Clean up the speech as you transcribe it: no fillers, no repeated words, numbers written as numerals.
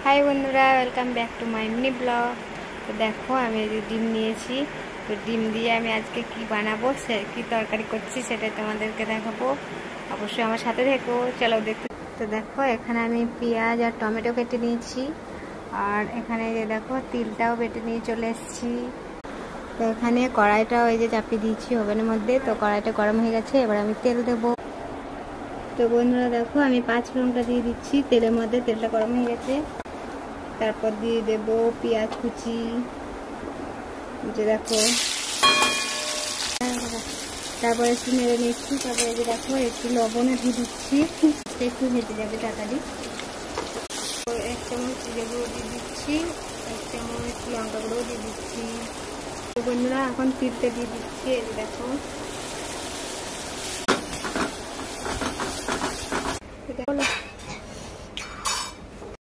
High बंधुरा welcome back to my mini blog. तो देखो आमी डिम निয়েছি। तो डिम दिए आमी आज के कि बानाबो से कि तरकारी करছি সেটা তোমাদেরকে দেখাবো। অবশ্যই আমার সাথে থেকো, চলো দেখতে। তো দেখো এখানে আমি পেঁয়াজ আর টমেটো কেটে নিয়েছি, আর এখানে যে দেখো তিলটাও বেটে নিয়ে চলে এসেছি। তো এখানে কড়াইটাও এই যে চাপিয়ে দিয়েছি ওভেনের মধ্যে। তো কড়াইটা গরম হয়ে গেছে, এবার আমি তেল দেবো। তো বন্ধুরা দেখো আমি 5 ফোড়নটা দিয়ে দিচ্ছি তেলের মধ্যে। তেলটা গরম হয়ে গেছে, তারপর দিয়ে দেব পেঁয়াজ কুচি, যে দেখো তারপর একটু নেড়ে নিচ্ছি। তারপরে এই যে দেখো একটু লবণও দিয়ে দিচ্ছি, একটু ভেজে যাবে তাড়াতাড়ি। 1 চামচ জিরে গুঁড়ো দিয়ে দিচ্ছি, 1 চামচ লঙ্কা গুঁড়ো দিয়ে দিচ্ছি। তো বন্ধুরা এখন তিলটা দিয়ে দিচ্ছি, এই যে দেখো